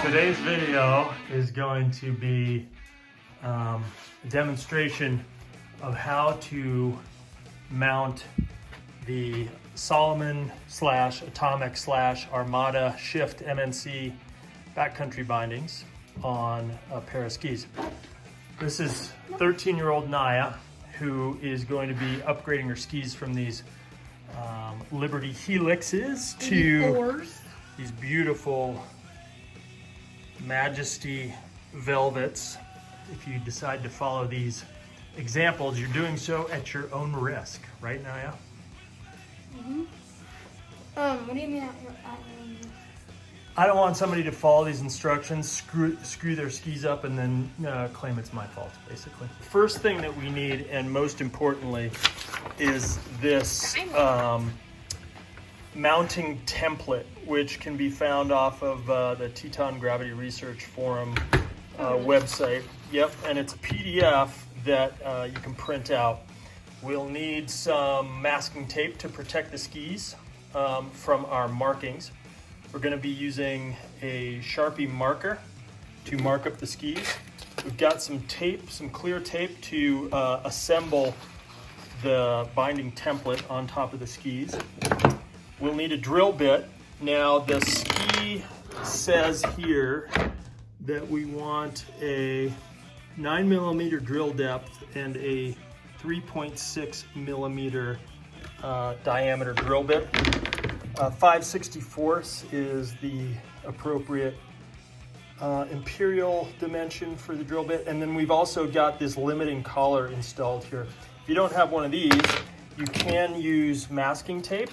Today's video is going to be a demonstration of how to mount the Solomon / Atomic / Armada Shift MNC backcountry bindings on a pair of skis. This is 13-year-old Naya, who is going to be upgrading her skis from these Liberty Helixes to these beautiful Majesty Velvets. If you decide to follow these examples, you're doing so at your own risk, right, Naya? Mm-hmm. What do you mean at your own risk? I don't want somebody to follow these instructions, screw their skis up, and then claim it's my fault, basically. First thing that we need, and most importantly, is this mounting template, which can be found off of the Teton Gravity Research Forum website. Yep, and it's a PDF that you can print out. We'll need some masking tape to protect the skis from our markings. We're going to be using a Sharpie marker to mark up the skis. We've got some tape, some clear tape to assemble the binding template on top of the skis. We'll need a drill bit. Now the ski says here that we want a 9mm drill depth and a 3.6 millimeter diameter drill bit. 5/64 is the appropriate imperial dimension for the drill bit. And then we've also got this limiting collar installed here. If you don't have one of these, you can use masking tape,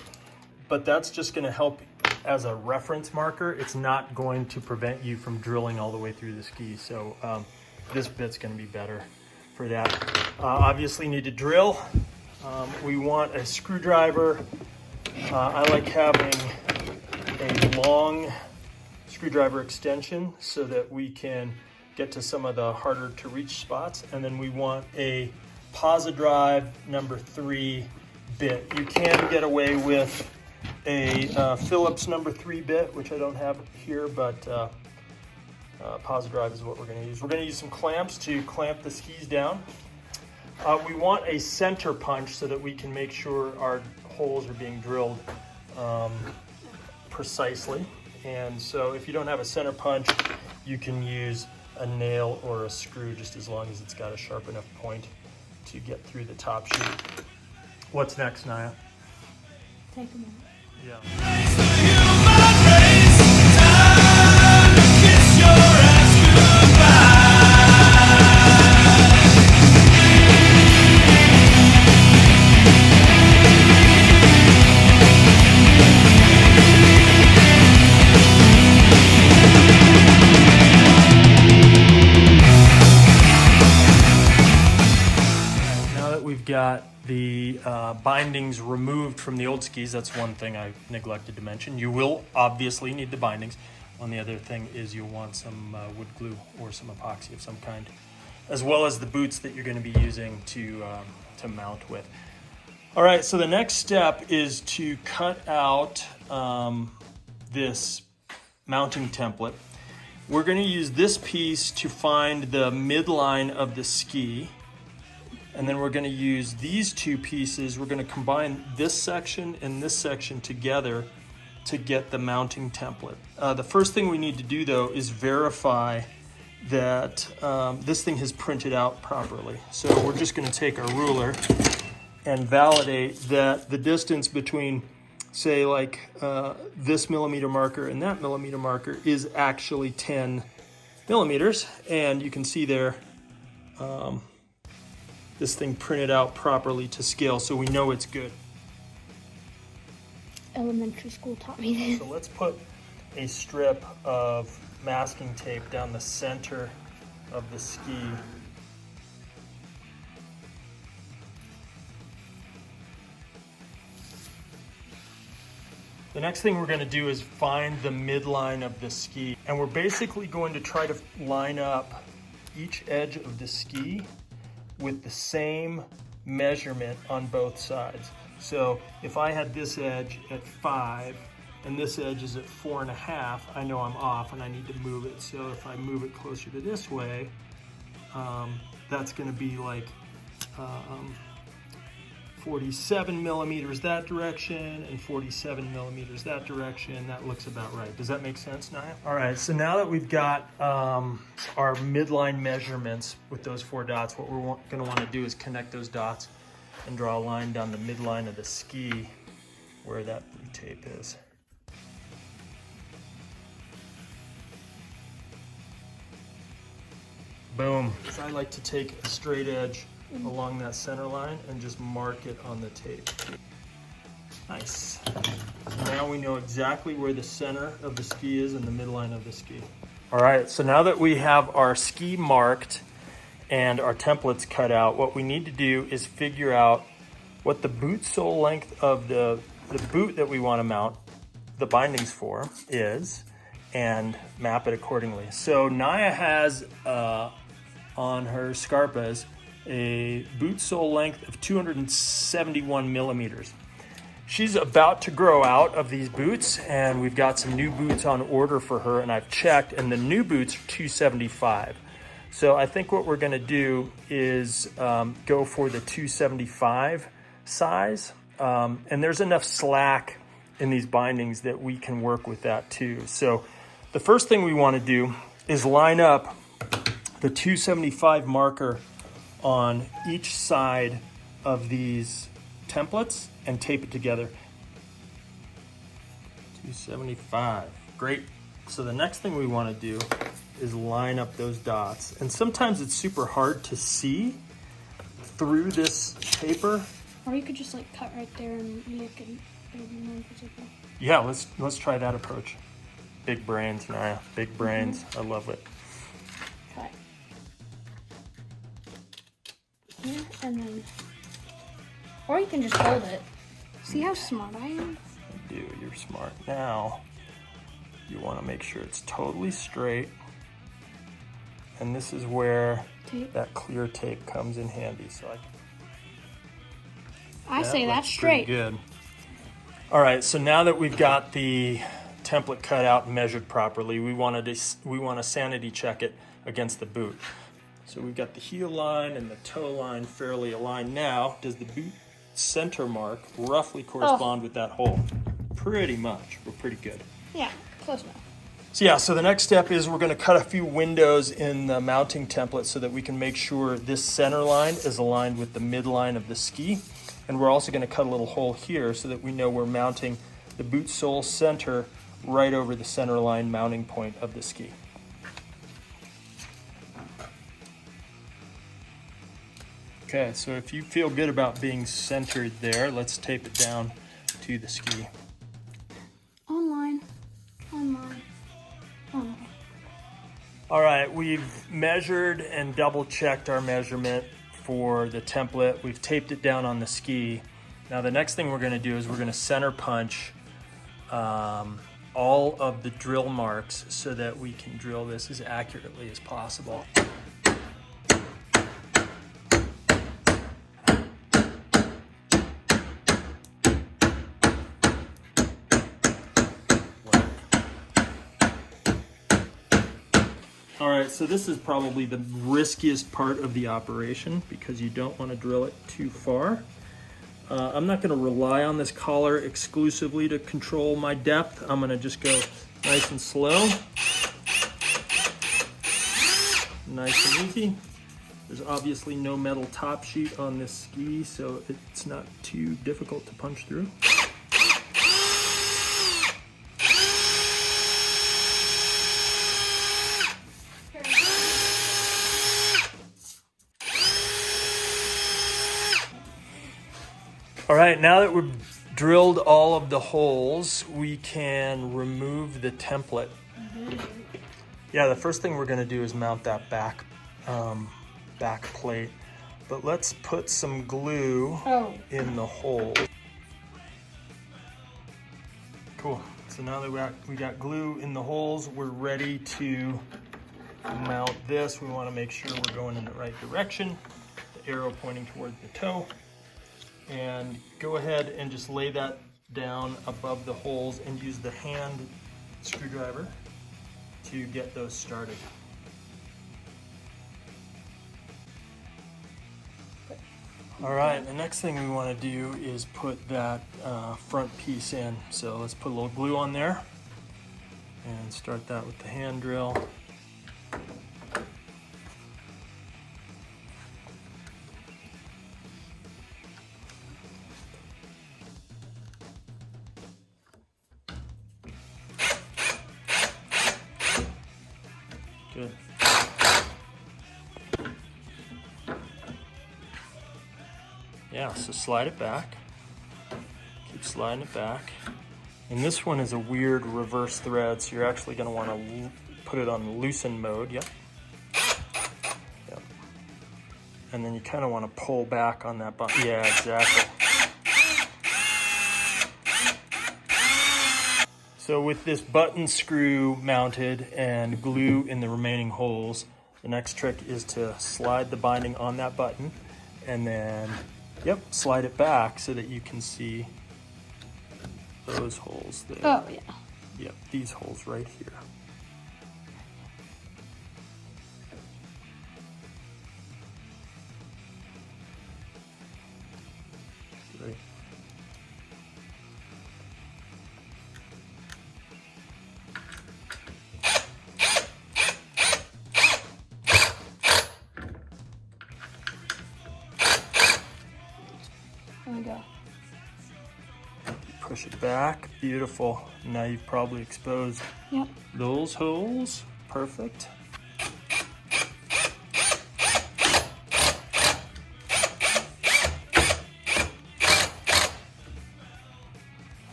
but that's just going to help as a reference marker. It's not going to prevent you from drilling all the way through the ski. So this bit's going to be better for that. Obviously need to drill. We want a screwdriver. I like having a long screwdriver extension so that we can get to some of the harder to reach spots. And then we want a Posi-Drive number 3 bit. You can get away with a Phillips number 3 bit, which I don't have here, but Posi-Drive is what we're going to use. We're going to use some clamps to clamp the skis down. We want a center punch so that we can make sure our holes are being drilled precisely. And so if you don't have a center punch, you can use a nail or a screw, just as long as it's got a sharp enough point to get through the top sheet. What's next, Naya? Take a minute. Yeah. Got the bindings removed from the old skis. That's one thing I neglected to mention. You will obviously need the bindings. One the other thing is you'll want some wood glue or some epoxy of some kind, as well as the boots that you're going to be using to mount with. All right, so the next step is to cut out this mounting template. We're going to use this piece to find the midline of the ski. And then we're going to use these two pieces. We're going to combine this section and this section together to get the mounting template. The first thing we need to do, though, is verify that this thing has printed out properly. So we're just going to take our ruler and validate that the distance between, say, like this millimeter marker and that millimeter marker is actually 10 millimeters. And you can see there, this thing printed out properly to scale, so we know it's good. Elementary school taught me this. So let's put a strip of masking tape down the center of the ski. The next thing we're going to do is find the midline of the ski, and we're basically going to try to line up each edge of the ski with the same measurement on both sides. So if I had this edge at 5 and this edge is at 4.5, I know I'm off and I need to move it. So if I move it closer to this way, that's going to be like 47 millimeters that direction and 47 millimeters that direction. That looks about right. Does that make sense, Naya? All right, so now that we've got our midline measurements with those 4 dots, what we're going to want to do is connect those dots and draw a line down the midline of the ski where that blue tape is. Boom. I like to take a straight edge along that center line and just mark it on the tape. Nice. Now we know exactly where the center of the ski is and the midline of the ski. All right, so now that we have our ski marked and our templates cut out, what we need to do is figure out what the boot sole length of the boot that we want to mount the bindings for is and map it accordingly. So Naya has on her Scarpas a boot sole length of 271 millimeters. She's about to grow out of these boots, and we've got some new boots on order for her, and I've checked, and the new boots are 275. So I think what we're gonna do is go for the 275 size, and there's enough slack in these bindings that we can work with that too. So the first thing we wanna do is line up the 275 marker on each side of these templates and tape it together. 275, great. So the next thing we want to do is line up those dots. And sometimes it's super hard to see through this paper. Or you could just like cut right there and make it more visible. Yeah, let's try that approach. Big brains, Naya, big brains. I love it. Cut. Here and then, or you can just hold it. See how smart I am? I do, you're smart. Now, you want to make sure it's totally straight. And this is where that clear tape comes in handy. So I say that's straight. Good. All right, so now that we've got the template cut out and measured properly, we want to sanity check it against the boot. So we've got the heel line and the toe line fairly aligned. Now, does the boot center mark roughly correspond with that hole? Pretty much. We're pretty good. Yeah, close enough. So yeah, so the next step is we're going to cut a few windows in the mounting template so that we can make sure this center line is aligned with the midline of the ski. And we're also going to cut a little hole here so that we know we're mounting the boot sole center right over the center line mounting point of the ski. Okay, so if you feel good about being centered there, let's tape it down to the ski. Online. All right, we've measured and double checked our measurement for the template. We've taped it down on the ski. Now the next thing we're gonna do is we're gonna center punch all of the drill marks so that we can drill this as accurately as possible. All right, so this is probably the riskiest part of the operation because you don't want to drill it too far. I'm not going to rely on this collar exclusively to control my depth. I'm going to just go nice and slow. Nice and easy. There's obviously no metal top sheet on this ski, so it's not too difficult to punch through. All right, now that we've drilled all of the holes, we can remove the template. Yeah, the first thing we're gonna do is mount that back plate. But let's put some glue in the hole. Cool, so now that we got glue in the holes, we're ready to mount this. We wanna make sure we're going in the right direction. The arrow pointing towards the toe. And go ahead and just lay that down above the holes and use the hand screwdriver to get those started. All right, the next thing we want to do is put that front piece in. So let's put a little glue on there and start that with the hand drill. Good. Yeah, so slide it back. Keep sliding it back. And this one is a weird reverse thread, so you're actually going to want to put it on loosen mode. Yep. Yep. And then you kind of want to pull back on that button. Yeah, exactly. So with this button screw mounted and glue in the remaining holes, the next trick is to slide the binding on that button and then, yep, slide it back so that you can see those holes there. Oh, yeah. Yep, these holes right here. Right. There we go. Push it back, beautiful. Now you've probably exposed Yep. those holes. Perfect.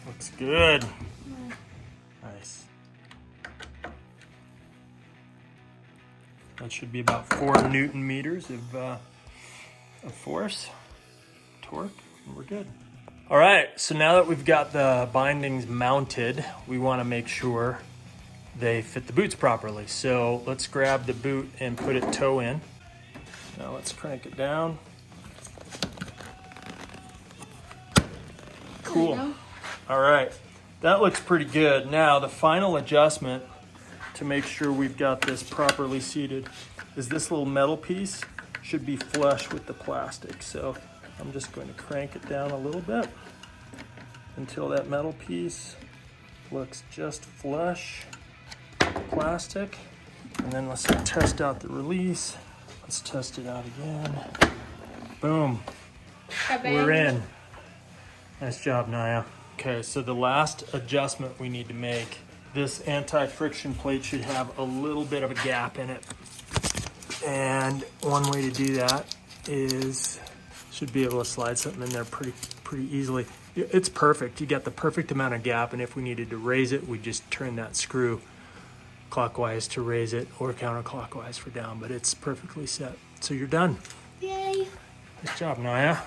Looks good. Nice. That should be about 4 Newton meters of force, torque, and we're good. All right, so now that we've got the bindings mounted, we want to make sure they fit the boots properly. So let's grab the boot and put it toe in. Now let's crank it down. Cool. All right, that looks pretty good. Now the final adjustment to make sure we've got this properly seated is this little metal piece should be flush with the plastic. So I'm just going to crank it down a little bit until that metal piece looks just flush with the plastic. And then let's test out the release. Let's test it out again. Boom. We're in. Nice job, Naya. Okay, so the last adjustment we need to make, this anti-friction plate should have a little bit of a gap in it. And one way to do that is, should be able to slide something in there pretty easily. It's perfect. You got the perfect amount of gap, and if we needed to raise it, we just turn that screw clockwise to raise it or counterclockwise for down, but it's perfectly set. So you're done. Yay. Nice job, Naya.